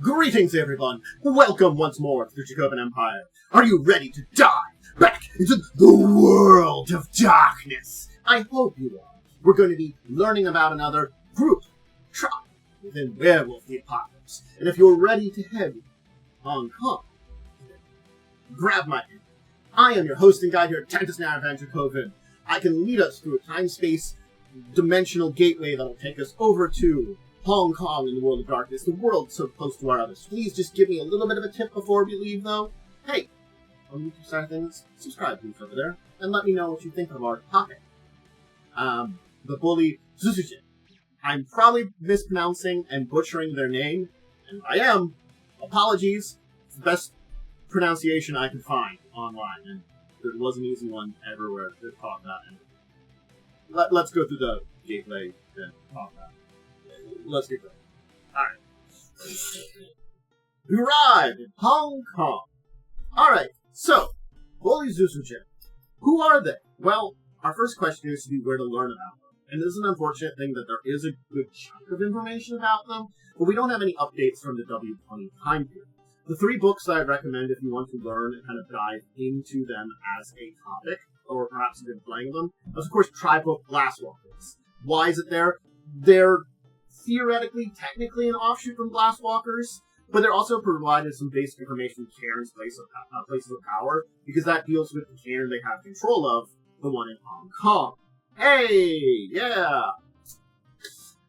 Greetings, everyone! Welcome once more to the Dracovin Empire. Are you ready to dive back into the world of darkness? I hope you are. We're going to be learning about another group, tribe, within Werewolf The Apocalypse. And if you're ready to head to Hong Kong, grab my hand. I am your host and guide here at Tantus Narravan Dracovin. I can lead us through a time-space dimensional gateway that'll take us over to Hong Kong in the world of darkness, the world so close to our others. Please just give me a little bit of a tip before we leave, though. Hey, on the YouTube side of things, subscribe please over there, and let me know what you think of our topic. The Boli Zouhisze. I'm probably mispronouncing and butchering their name, and I am. Apologies. It's the best pronunciation I could find online, and there was an easy one everywhere to talk about it. Let's go through the gateway and talk about it. Let's get going. Alright. We arrived in Hong Kong. Alright, so, Boli Zouhisze. Who are they? Well, our first question is to be where to learn about them. And this is an unfortunate thing that there is a good chunk of information about them, but we don't have any updates from the W20 time period. The three books that I'd recommend if you want to learn and kind of dive into them as a topic, or perhaps you've been playing them, is of course Tribook Glasswalkers. Why is it there? They're theoretically, technically an offshoot from Glasswalkers, but they're also provided some basic information to Karen's places of power, because that deals with the Karen they have control of, the one in Hong Kong. Hey! Yeah!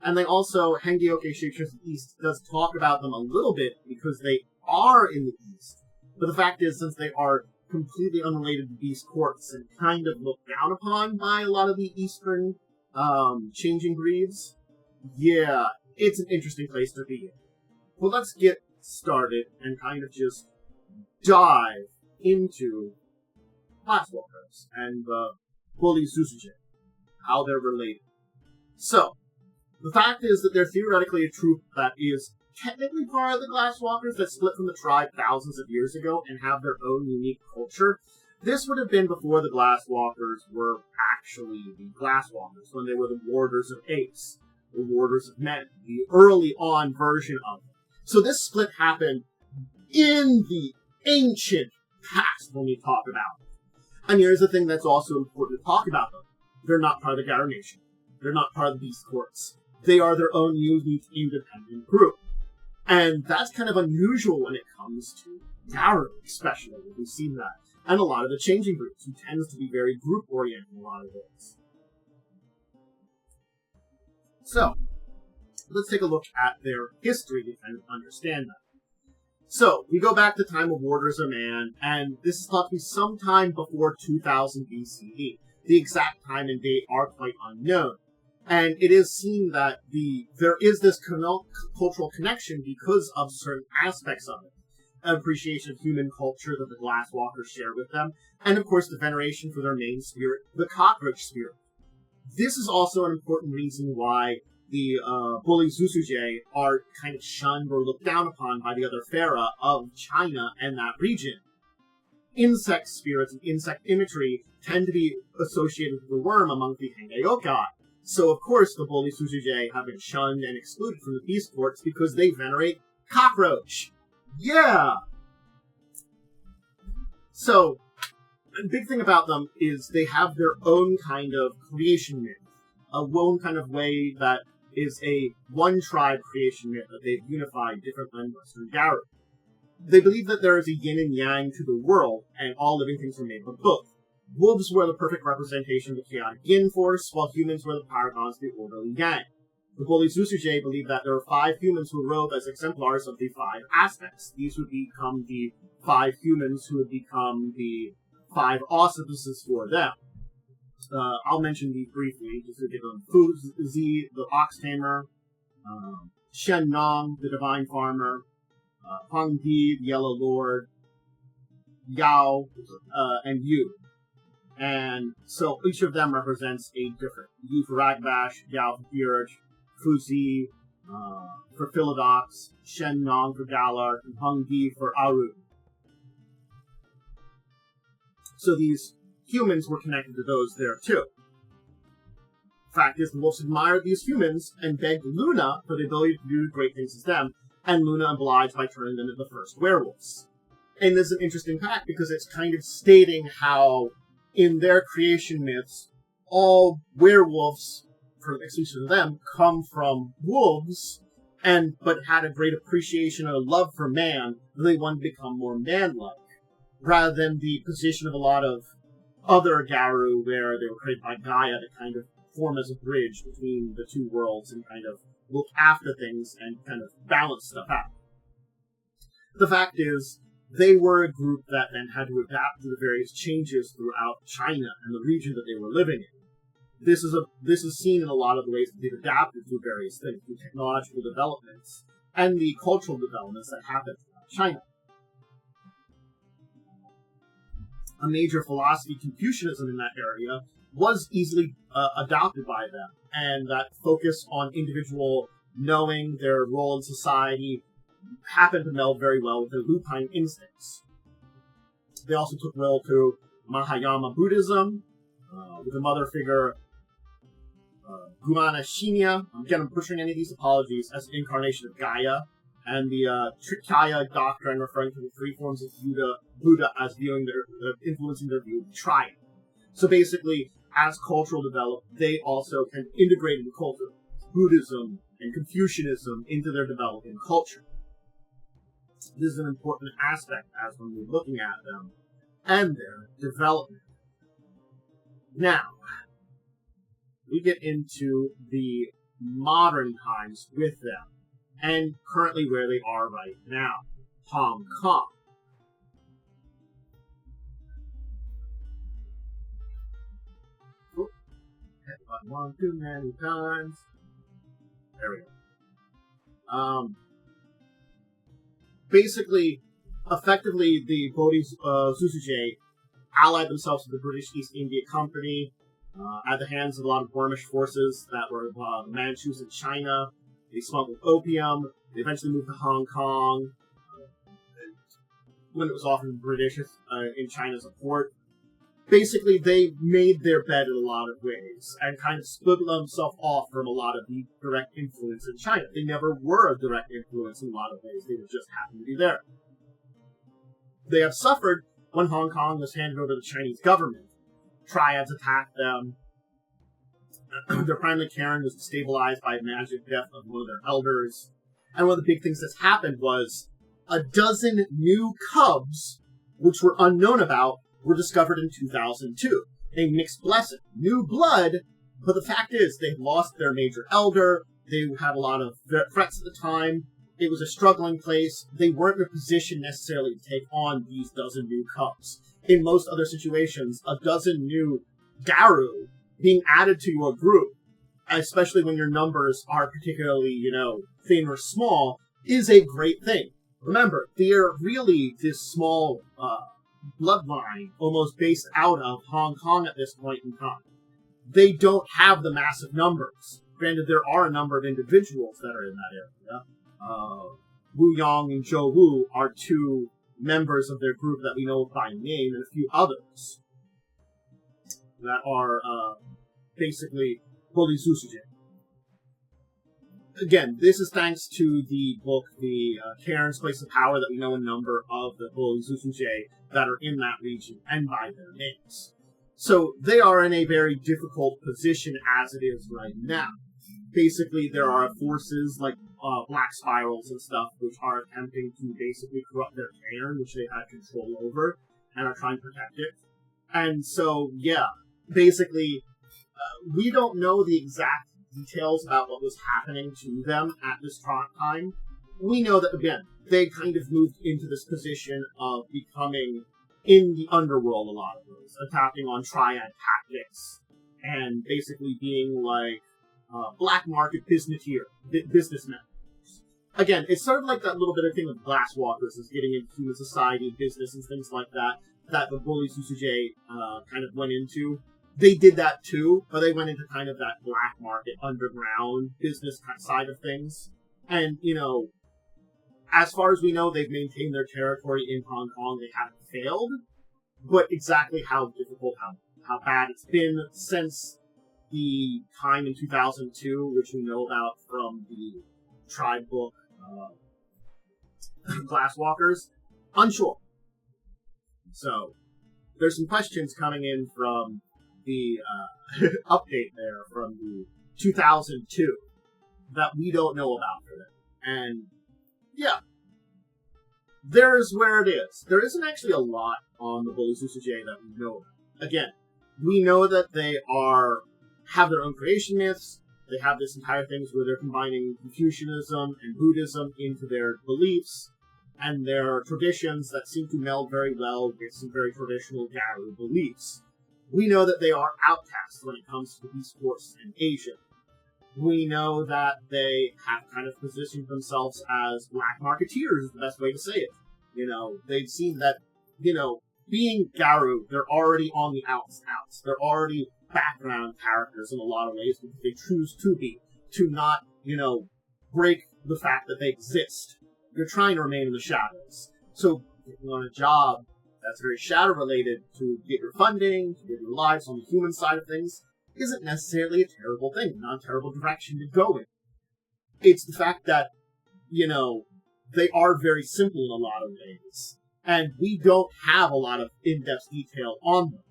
And they also, Hengyoke Shapeshifters of the East does talk about them a little bit, because they are in the East. But the fact is, since they are completely unrelated to Beast Courts and kind of looked down upon by a lot of the Eastern changing breeds, yeah, it's an interesting place to be in. Well, let's get started and kind of just dive into Glasswalkers and Boli Zouhisze, how they're related. So, the fact is that they're theoretically a troop that is technically part of the Glasswalkers that split from the tribe thousands of years ago and have their own unique culture. This would have been before the Glasswalkers were actually the Glasswalkers, when they were the Warders of Apes. The Warders of Men, the early on version of them. So this split happened in the ancient past when we talk about them. And here's the thing that's also important to talk about them. They're not part of the Garu Nation. They're not part of the Beast Courts. They are their own unique, independent group. And that's kind of unusual when it comes to Garu, especially. We've seen that. And a lot of the changing groups, who tends to be very group-oriented in a lot of ways. So, let's take a look at their history to kind of understand that. So, we go back to the time of Warders of Man, and this is thought to be sometime before 2000 BCE. The exact time and date are quite unknown. And it is seen that there is this cultural connection because of certain aspects of it. An appreciation of human culture that the Glasswalkers share with them, and of course the veneration for their main spirit, the cockroach spirit. This is also an important reason why the Boli Zouhisze are kind of shunned or looked down upon by the other Pharaoh of China and that region. Insect spirits and insect imagery tend to be associated with the worm among the Hengyoke. So of course the Boli Zouhisze have been shunned and excluded from the Beast Courts because they venerate cockroach. Yeah! So, the big thing about them is they have their own kind of creation myth. A own kind of way that is a one-tribe creation myth that they've unified different than Western Garu. They believe that there is a yin and yang to the world, and all living things are made of both. Wolves were the perfect representation of the chaotic yin force, while humans were the paragons of the orderly yang. The Boli Zouhisze believe that there are 5 humans who arose as exemplars of the 5 aspects. These would become the 5 humans who would become the 5 auspices for them. I'll mention these briefly, just to give them Fu Zi, the ox tamer, Shen Nong, the divine farmer, Hong Di, the yellow lord, Yao, and Yu. And so each of them represents a different. Yu for Ragbash, Yao for Purge, Fu Zi for Philodox, Shen Nong for Galar, and Hong Di for Aru. So these humans were connected to those there too. Fact is, the wolves admired these humans and begged Luna for the ability to do great things as them, and Luna obliged by turning them into the first werewolves. And there's an interesting fact because it's kind of stating how, in their creation myths, all werewolves, for exclusive to them, come from wolves, but had a great appreciation or love for man, they wanted to become more man-like, rather than the position of a lot of other Garu where they were created by Gaia to kind of form as a bridge between the two worlds and kind of look after things and kind of balance stuff out. The fact is, they were a group that then had to adapt to the various changes throughout China and the region that they were living in. This is seen in a lot of the ways that they've adapted to various things, through technological developments and the cultural developments that happened throughout China. A major philosophy, Confucianism, in that area was easily adopted by them, and that focus on individual knowing their role in society happened to meld very well with their lupine instincts. They also took well to Mahayana Buddhism, with the mother figure Gumana Shinya. Again, I'm butchering any of these, apologies, as an incarnation of Gaia, and the Trikaya doctrine referring to the three forms of Buddha as influencing their view of the triad. So basically, as cultural developed, they also kind of integrated the culture of Buddhism and Confucianism into their developing culture. This is an important aspect as when we're looking at them and their development. Now, we get into the modern times with them, and currently where they are right now, Hong Kong. Hit the button one too many times. There we go. Basically, effectively, the Boli Zouhisze allied themselves to the British East India Company at the hands of a lot of Burmese forces that were the Manchus in China. They smuggled opium. They eventually moved to Hong Kong when it was often British in China's a port. Basically, they made their bed in a lot of ways and kind of split themselves off from a lot of the direct influence in China. They never were a direct influence in a lot of ways. They just happened to be there. They have suffered when Hong Kong was handed over to the Chinese government. Triads attacked them. Their primary Karen was destabilized by magic death of one of their elders. And one of the big things that's happened was a dozen new cubs, which were unknown about, were discovered in 2002. A mixed blessing. New blood, but the fact is they lost their major elder. They had a lot of threats at the time. It was a struggling place. They weren't in a position necessarily to take on these dozen new cubs. In most other situations, a dozen new Garu being added to your group, especially when your numbers are particularly, thin or small, is a great thing. Remember, they're really this small bloodline almost based out of Hong Kong at this point in time. They don't have the massive numbers. Granted, there are a number of individuals that are in that area. Wu Yang and Zhou Wu are two members of their group that we know by name, and a few others that are basically Boli Zouhisze. Again, this is thanks to the book, the Karen's Place of Power, that we know a number of the Boli Zouhisze that are in that region and by their names. So they are in a very difficult position as it is right now. Basically, there are forces like Black Spirals and stuff, which are attempting to basically corrupt their Cairn, which they had control over, and are trying to protect it. And so, yeah, basically, we don't know the exact details about what was happening to them at this time. We know that, again, they kind of moved into this position of becoming in the underworld a lot of ways, attacking on triad tactics, and basically being like black market businessmen. Again, it's sort of like that little bit of thing with Glasswalkers is getting into human society, business, and things like that, that the Boli Zouhisze kind of went into. They did that too, but they went into kind of that black market, underground business side of things. And, as far as we know, they've maintained their territory in Hong Kong. They haven't failed, but exactly how difficult, how bad it's been since the time in 2002, which we know about from the Tribe book, glasswalkers? Unsure. So, there's some questions coming in from the update there from the 2002 that we don't know about for them. And, yeah. There's where it is. There isn't actually a lot on the Boli Zouhisze that we know about. Again, we know that they have their own creation myths. They have this entire thing where they're combining Confucianism and Buddhism into their beliefs and their traditions that seem to meld very well with some very traditional Garu beliefs. We know that they are outcasts when it comes to esports in Asia. We know that they have kind of positioned themselves as black marketeers, is the best way to say it. They've seen that, being Garu, they're already on the outs. They're already background characters in a lot of ways because they choose to be, to not, break the fact that they exist. They're trying to remain in the shadows. So, if you want a job that's very shadow-related to get your funding, to get your lives on the human side of things, isn't necessarily a terrible thing, not a terrible direction to go in. It's the fact that, they are very simple in a lot of ways, and we don't have a lot of in-depth detail on them.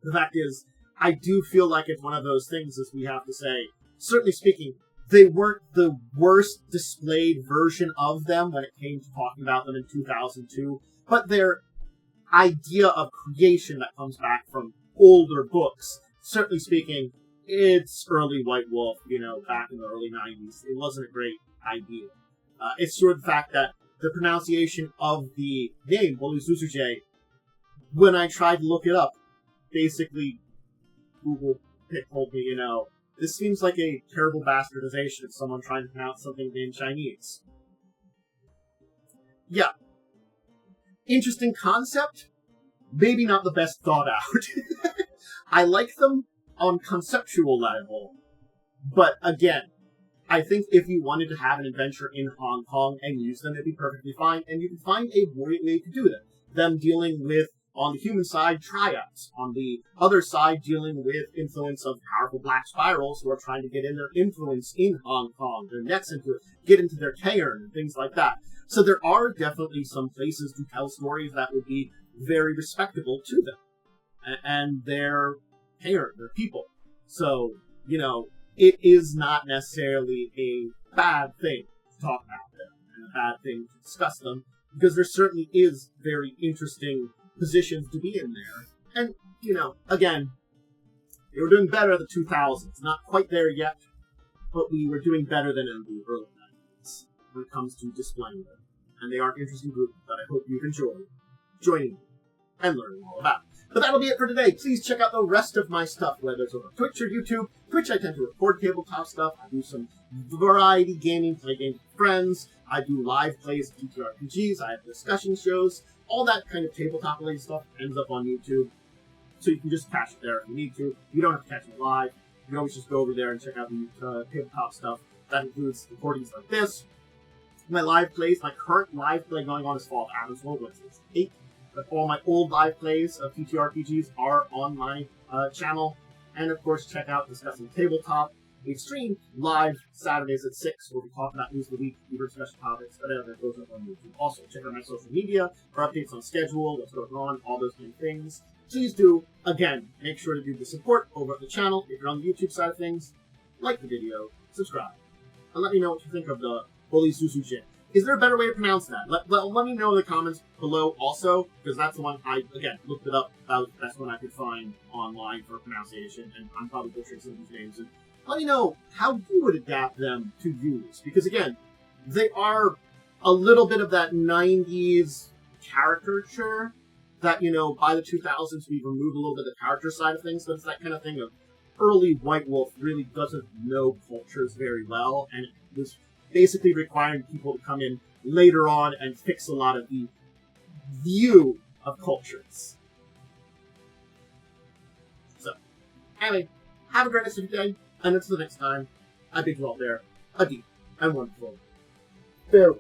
The fact is, I do feel like it's one of those things, as we have to say, certainly speaking, they weren't the worst displayed version of them when it came to talking about them in 2002, but their idea of creation that comes back from older books, certainly speaking, it's early White Wolf, back in the early 90s. It wasn't a great idea. It's sort of the fact that the pronunciation of the name, Boli Zouhisze, when I tried to look it up, basically, Google told me, this seems like a terrible bastardization of someone trying to pronounce something in Chinese. Yeah. Interesting concept, maybe not the best thought out. I like them on conceptual level, but again, I think if you wanted to have an adventure in Hong Kong and use them, it'd be perfectly fine, and you can find a way to do that. Them dealing with, on the human side, tryouts. On the other side, dealing with influence of powerful black spirals who are trying to get in their influence in Hong Kong, their nets into it, get into their cairn, and things like that. So there are definitely some places to tell stories that would be very respectable to them. And their cairn, their people. So, it is not necessarily a bad thing to talk about them, and a bad thing to discuss them, because there certainly is very interesting positions to be in there. And, again, they were doing better in the 2000s. Not quite there yet, but we were doing better than in the early 90s when it comes to displaying them. And they are an interesting group that I hope you've enjoyed joining and learning all about. But that'll be it for today. Please check out the rest of my stuff, whether it's over Twitch or YouTube. Twitch, I tend to record tabletop stuff. I do some variety gaming, play games with friends. I do live plays of TTRPGs. I have discussion shows. All that kind of tabletop-related stuff ends up on YouTube. So you can just catch it there if you need to. You don't have to catch it live. You can always just go over there and check out the tabletop stuff. That includes recordings like this. My live plays, my current live play going on is Fall of Adam's World, which is 8. But all my old live plays of TTRPGs are on my channel. And of course, check out Discussing Tabletop. We stream live Saturdays at 6, where we talk about news of the week, either special topics, whatever goes up on YouTube. Also, check out my social media for updates on schedule, what's going on, all those kind of things. Please do, again, make sure to do the support over at the channel. If you're on the YouTube side of things, like the video, subscribe, and let me know what you think of the Boli Zouhisze. Is there a better way to pronounce that? Let me know in the comments below also, because that's the one I, again, looked it up. That was the best one I could find online for pronunciation, and I'm probably butchering some of these names. And let me know how you would adapt them to use, because again, they are a little bit of that 90s caricature that, by the 2000s we've removed a little bit of the character side of things, but it's that kind of thing of early White Wolf really doesn't know cultures very well, and it was basically requiring people to come in later on and fix a lot of the view of cultures. So, anyway, have a great rest of your day, and until the next time, I bid you all there a deep and wonderful farewell.